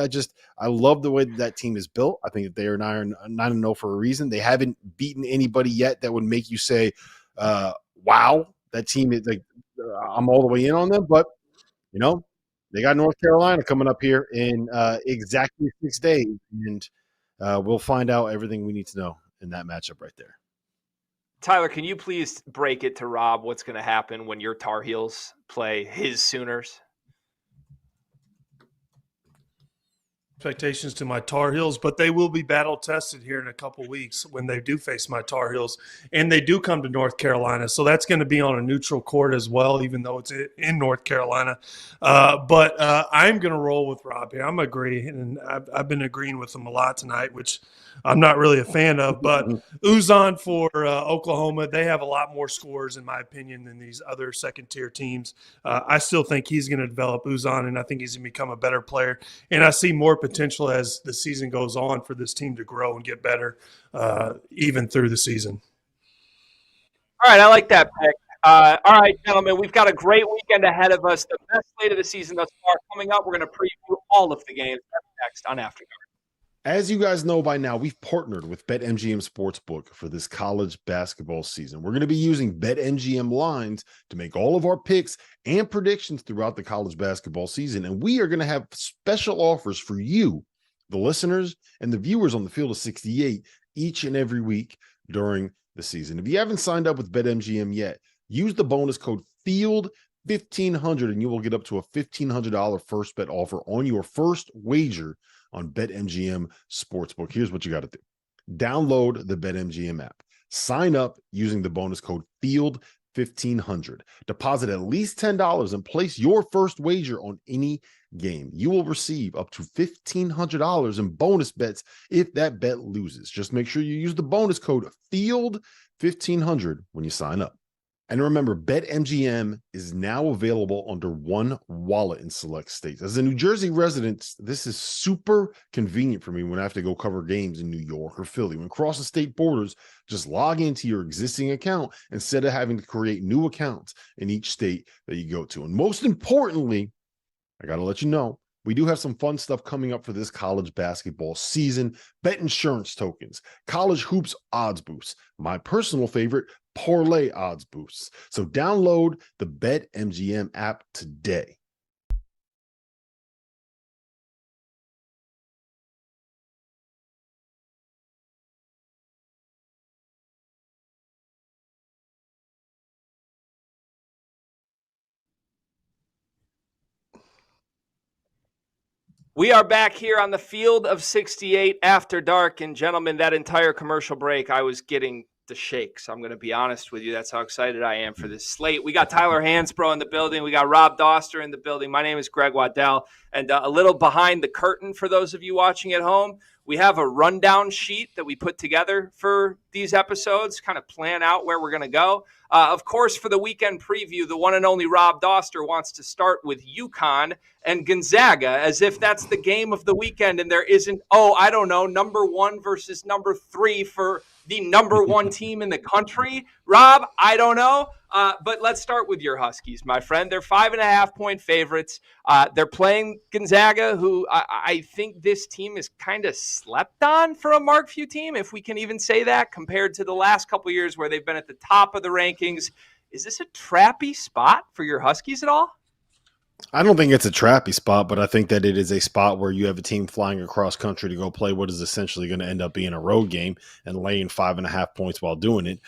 I love the way that team is built. I think that they are 9-0 for a reason. They haven't beaten anybody yet that would make you say, wow, that team is like, I'm all the way in on them. But, they got North Carolina coming up here in exactly 6 days. And we'll find out everything we need to know in that matchup right there. Tyler, can you please break it to Rob what's going to happen when your Tar Heels play his Sooners? Expectations to my Tar Heels, but they will be battle tested here in a couple weeks when they do face my Tar Heels, and they do come to North Carolina. So that's going to be on a neutral court as well, even though it's in North Carolina. But I'm going to roll with Rob here. I'm agreeing, and I've been agreeing with him a lot tonight, which I'm not really a fan of. But Uzan for Oklahoma, they have a lot more scores, in my opinion, than these other second-tier teams. I still think he's going to develop Uzan, and I think he's going to become a better player. And I see more potential as the season goes on for this team to grow and get better even through the season. All right, I like that pick. All right, gentlemen, we've got a great weekend ahead of us. The best slate of the season thus far coming up. We're going to preview all of the games next on After Dark. As you guys know by now, we've partnered with BetMGM Sportsbook for this college basketball season. We're going to be using BetMGM lines to make all of our picks and predictions throughout the college basketball season. And we are going to have special offers for you, the listeners and the viewers on the Field of 68 each and every week during the season. If you haven't signed up with BetMGM yet, use the bonus code FIELD1500 and you will get up to a $1,500 first bet offer on your first wager on BetMGM Sportsbook. Here's what you got to do. Download the BetMGM app. Sign up using the bonus code FIELD1500. Deposit at least $10 and place your first wager on any game. You will receive up to $1,500 in bonus bets if that bet loses. Just make sure you use the bonus code FIELD1500 when you sign up. And remember, BetMGM is now available under one wallet in select states. As a New Jersey resident, this is super convenient for me when I have to go cover games in New York or Philly. When crossing state borders, just log into your existing account instead of having to create new accounts in each state that you go to. And most importantly, I got to let you know, we do have some fun stuff coming up for this college basketball season. Bet insurance tokens, college hoops odds boosts, my personal favorite, parlay odds boosts. So download the BetMGM app today. We are back here on the Field of 68 After Dark. And gentlemen, that entire commercial break, I was getting the shakes. I'm going to be honest with you. That's how excited I am for this slate. We got Tyler Hansbrough in the building. We got Rob Dauster in the building. My name is Greg Waddell. And a little behind the curtain for those of you watching at home, we have a rundown sheet that we put together for these episodes, kind of plan out where we're going to go. Of course, for the weekend preview, the one and only Rob Dauster wants to start with UConn and Gonzaga, as if that's the game of the weekend and there isn't, number 1 versus number 3 for the number 1 team in the country. Rob, I don't know, but let's start with your Huskies, my friend. They're 5.5-point favorites. They're playing Gonzaga, who I think this team is kind of slept on for a Mark Few team, if we can even say that, compared to the last couple years where they've been at the top of the rankings. Is this a trappy spot for your Huskies at all? I don't think it's a trappy spot, but I think that it is a spot where you have a team flying across country to go play what is essentially going to end up being a road game and laying 5.5 points while doing it.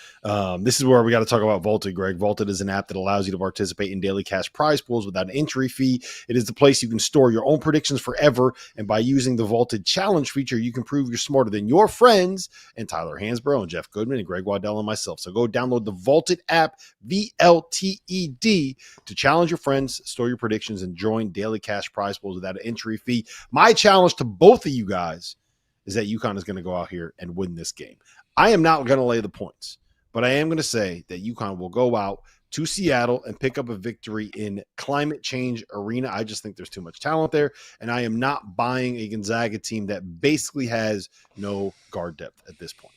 This is where we got to talk about Vaulted, Greg. Vaulted is an app that allows you to participate in daily cash prize pools without an entry fee. It is the place you can store your own predictions forever, and by using the Vaulted Challenge feature, you can prove you're smarter than your friends and Tyler Hansbrough and Jeff Goodman and Greg Waddell and myself. So go download the Vaulted app, VLTED, to challenge your friends, store your predictions, and join daily cash prize pools without an entry fee. My challenge to both of you guys is that UConn is going to go out here and win this game. I am not going to lay the points, but I am going to say that UConn will go out, to Seattle and pick up a victory in climate change arena. I just think there's too much talent there, and I am not buying a Gonzaga team that basically has no guard depth at this point.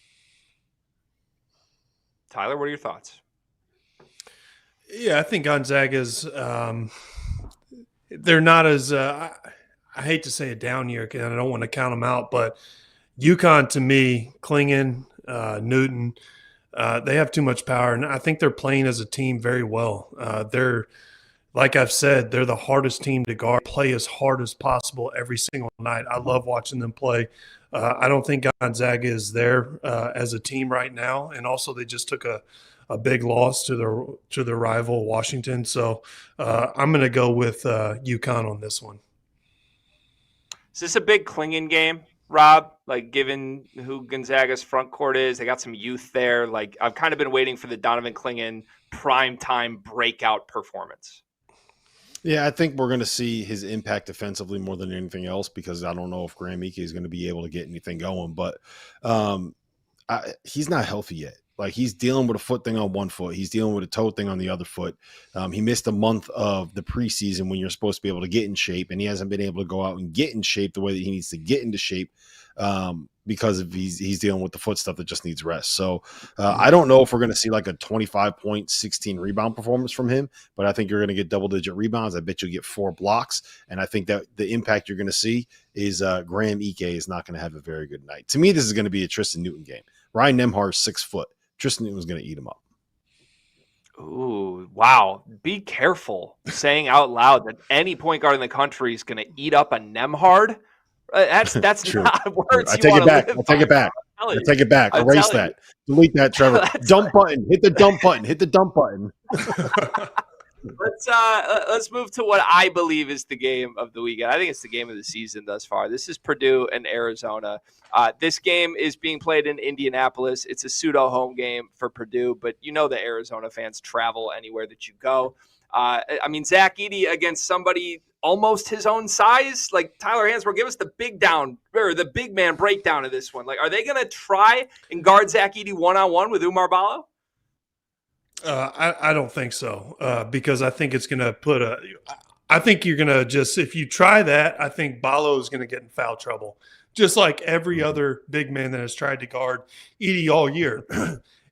Tyler, what are your thoughts? Yeah, I think Gonzaga's they're not as I hate to say a down year because I don't want to count them out, but UConn to me, Klingon, Newton, they have too much power, and I think they're playing as a team very well. They're, like I've said, they're the hardest team to guard, play as hard as possible every single night. I love watching them play. I don't think Gonzaga is there as a team right now, and also they just took a big loss to their rival Washington. So I'm going to go with UConn on this one. Is this a big Klingon game, Rob? Like, given who Gonzaga's front court is, they got some youth there. Like, I've kind of been waiting for the Donovan Klingon primetime breakout performance. Yeah, I think we're going to see his impact defensively more than anything else, because I don't know if Graham Ike is going to be able to get anything going. But he's not healthy yet. Like, he's dealing with a foot thing on one foot. He's dealing with a toe thing on the other foot. He missed a month of the preseason when you're supposed to be able to get in shape, and he hasn't been able to go out and get in shape the way that he needs to get into shape because of he's dealing with the foot stuff that just needs rest. So I don't know if we're going to see like a 25-point, 16 rebound performance from him, but I think you're going to get double-digit rebounds. I bet you'll get 4 blocks, and I think that the impact you're going to see is Graham Ike is not going to have a very good night. To me, this is going to be a Tristan Newton game. Ryan Nembhard's 6 foot. Tristan Newton was going to eat him up. Ooh, wow. Be careful saying out loud that any point guard in the country is going to eat up a Nembhard. That's not words I you take want it back. to live I'll take by. it back. I'll take it back. I'm Erase telling that. Delete that, Trevor. That's Dump button. Hit the dump button. Hit the dump button. Let's move to what I believe is the game of the weekend. I think it's the game of the season thus far. This is Purdue and Arizona. This game is being played in Indianapolis. It's a pseudo home game for Purdue, but you know the Arizona fans travel anywhere that you go. I mean, Zach Edey against somebody almost his own size, like Tyler Hansbrough. Give us the big down or the big man breakdown of this one. Like, are they going to try and guard Zach Edey one-on-one with Oumar Ballo? I don't think so because I think it's going to put I think you're going to just, if you try that, I think Ballo is going to get in foul trouble, just like every other big man that has tried to guard Edey all year.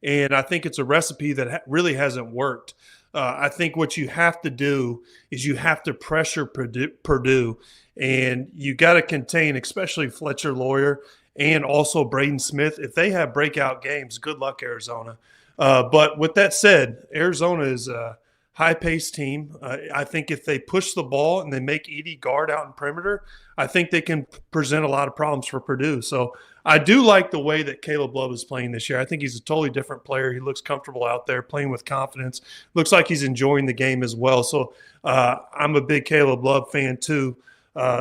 And I think it's a recipe that really hasn't worked. I think what you have to do is you have to pressure Purdue, and you got to contain, especially Fletcher Lawyer and also Braden Smith. If they have breakout games, good luck, Arizona. But with that said, Arizona is a high-paced team. I think if they push the ball and they make Edey guard out in perimeter, I think they can present a lot of problems for Purdue. So I do like the way that Caleb Love is playing this year. I think he's a totally different player. He looks comfortable out there, playing with confidence. Looks like he's enjoying the game as well. So I'm a big Caleb Love fan too.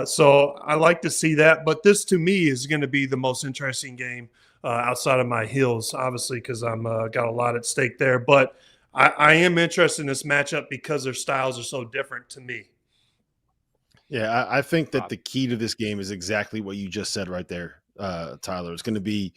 So I like to see that. But this, to me, is going to be the most interesting game outside of my heels, obviously, because I'm got a lot at stake there. But I am interested in this matchup because their styles are so different to me. Yeah, I think that the key to this game is exactly what you just said right there, Tyler. It's going to be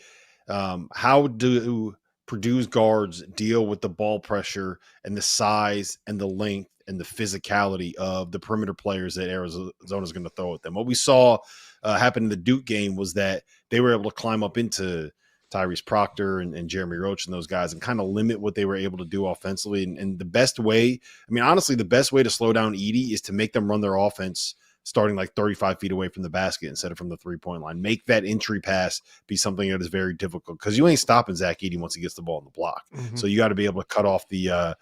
how do Purdue's guards deal with the ball pressure and the size and the length and the physicality of the perimeter players that Arizona is going to throw at them. What we saw happen in the Duke game was that they were able to climb up into Tyrese Proctor and Jeremy Roach and those guys and kind of limit what they were able to do offensively. And the best way, I mean, honestly, the best way to slow down Edey is to make them run their offense starting like 35 feet away from the basket instead of from the three-point line. Make that entry pass be something that is very difficult because you ain't stopping Zach Edey once he gets the ball in the block. Mm-hmm. So you got to be able to cut off the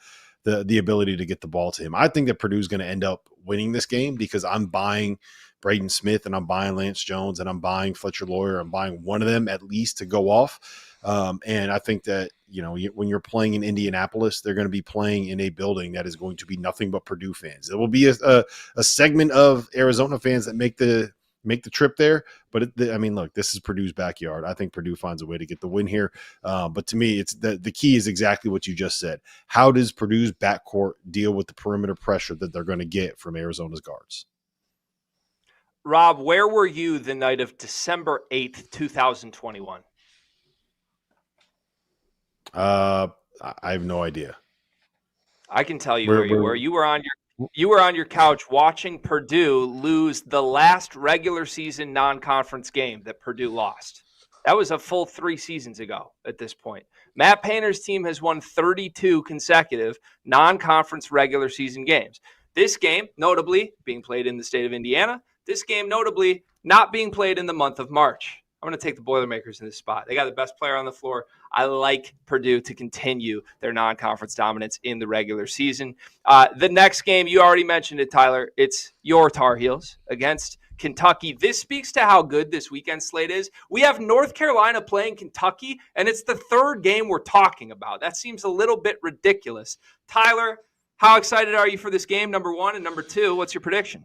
ability to get the ball to him. I think that Purdue's going to end up winning this game because I'm buying Braden Smith and I'm buying Lance Jones and I'm buying Fletcher Lawyer. I'm buying one of them at least to go off. And I think that, you know, when you're playing in Indianapolis, they're going to be playing in a building that is going to be nothing but Purdue fans. There will be a segment of Arizona fans that make the trip there. But I mean, look, this is Purdue's backyard. I think Purdue finds a way to get the win here. But to me, it's the key is exactly what you just said. How does Purdue's backcourt deal with the perimeter pressure that they're going to get from Arizona's guards? Rob, where were you the night of December 8th, 2021? I have no idea. I can tell you Where- where you where- were. You were on your couch watching Purdue lose the last regular season non-conference game that Purdue lost. That was a full 3 seasons ago at this point. Matt Painter's team has won 32 consecutive non-conference regular season games. This game, notably, being played in the state of Indiana. This game, notably, not being played in the month of March. I'm going to take the Boilermakers in this spot. They got the best player on the floor. I like Purdue to continue their non-conference dominance in the regular season. The next game, you already mentioned it, Tyler. It's your Tar Heels against Kentucky. This speaks to how good this weekend slate is. We have North Carolina playing Kentucky, and it's the third game we're talking about. That seems a little bit ridiculous. Tyler, how excited are you for this game, number one? And number two, what's your prediction?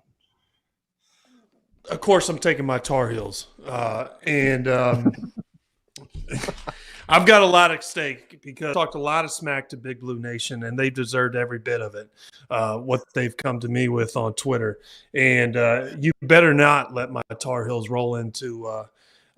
Of course, I'm taking my Tar Heels. I've got a lot at stake because I talked a lot of smack to Big Blue Nation, and they deserved every bit of it, what they've come to me with on Twitter. And you better not let my Tar Heels roll into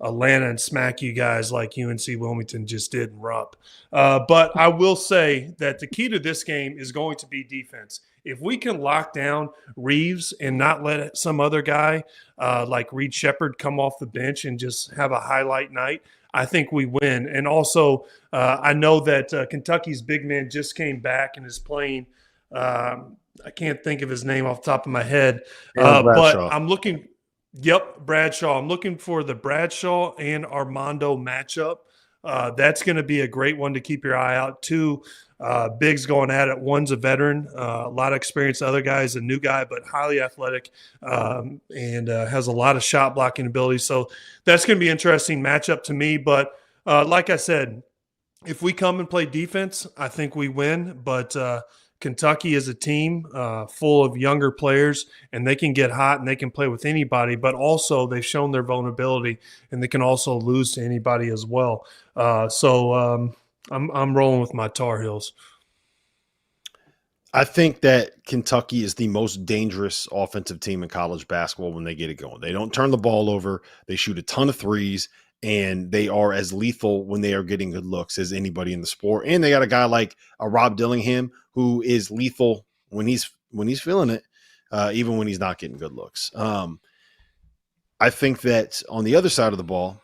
Atlanta and smack you guys like UNC Wilmington just did in Rupp. But I will say that the key to this game is going to be defense. If we can lock down Reeves and not let some other guy like Reed Shepherd come off the bench and just have a highlight night, I think we win. And also, I know that Kentucky's big man just came back and is playing. I can't think of his name off the top of my head, but I'm looking. Yep, Bradshaw. I'm looking for the Bradshaw and Armando matchup. That's going to be a great one to keep your eye out. Two bigs going at it. One's a veteran, a lot of experience. The other guy's a new guy, but highly athletic and has a lot of shot blocking ability. So that's going to be an interesting matchup to me. But like I said, if we come and play defense, I think we win. But Kentucky is a team full of younger players, and they can get hot and they can play with anybody. But also they've shown their vulnerability, and they can also lose to anybody as well. So I'm rolling with my Tar Heels. I think that Kentucky is the most dangerous offensive team in college basketball when they get it going. They don't turn the ball over. They shoot a ton of threes, and they are as lethal when they are getting good looks as anybody in the sport. And they got a guy like Rob Dillingham who is lethal when he's feeling it, even when he's not getting good looks. I think that on the other side of the ball,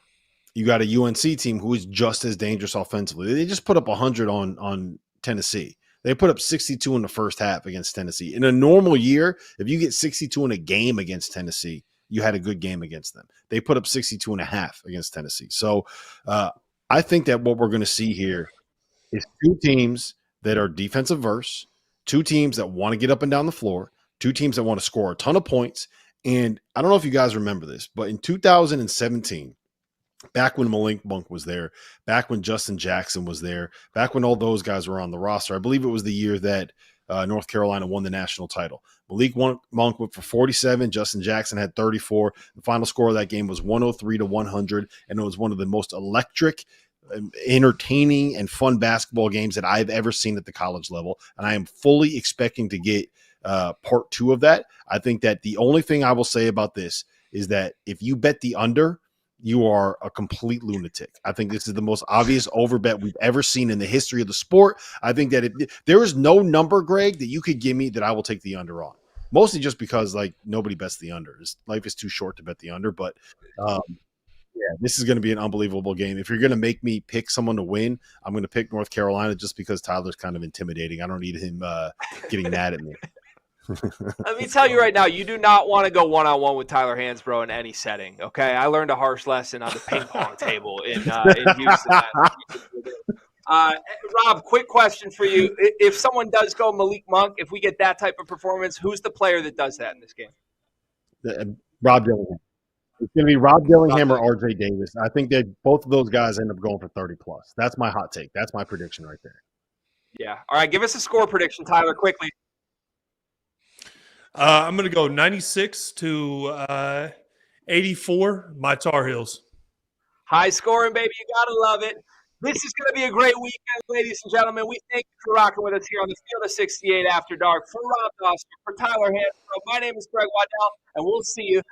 you got a UNC team who is just as dangerous offensively. They just put up 100 on Tennessee. They put up 62 in the first half against Tennessee. In a normal year, if you get 62 in a game against Tennessee, you had a good game against them. They put up 62 and a half against Tennessee. So I think that what we're going to see here is two teams that are defensive verse, two teams that want to get up and down the floor, two teams that want to score a ton of points. And I don't know if you guys remember this, but in 2017, back when Malik Monk was there, back when Justin Jackson was there, back when all those guys were on the roster, I believe it was the year that North Carolina won the national title. Malik Monk went for 47. Justin Jackson had 34. The final score of that game was 103-100, and it was one of the most electric, entertaining, and fun basketball games that I've ever seen at the college level. And I am fully expecting to get part two of that. I think that the only thing I will say about this is that if you bet the under, you are a complete lunatic. I think this is the most obvious overbet we've ever seen in the history of the sport. I think that there is no number, Greg, that you could give me that I will take the under on. Mostly just because nobody bets the under. Life is too short to bet the under. But this is going to be an unbelievable game. If you're going to make me pick someone to win, I'm going to pick North Carolina just because Tyler's kind of intimidating. I don't need him getting mad at me. Let me tell you right now, you do not want to go one-on-one with Tyler Hansbrough in any setting, okay? I learned a harsh lesson on the ping pong table in Houston. Rob, quick question for you. If someone does go Malik Monk, if we get that type of performance, who's the player that does that in this game? Rob Dillingham. It's going to be Rob Dillingham or RJ Davis. I think that both of those guys end up going for 30-plus. That's my hot take. That's my prediction right there. Yeah. All right, give us a score prediction, Tyler, quickly. I'm going to go 96 to 84, my Tar Heels. High scoring, baby. You got to love it. This is going to be a great weekend, ladies and gentlemen. We thank you for rocking with us here on the Field of 68 After Dark. For Rob Dauster, for Tyler Hansbrough, my name is Greg Waddell, and we'll see you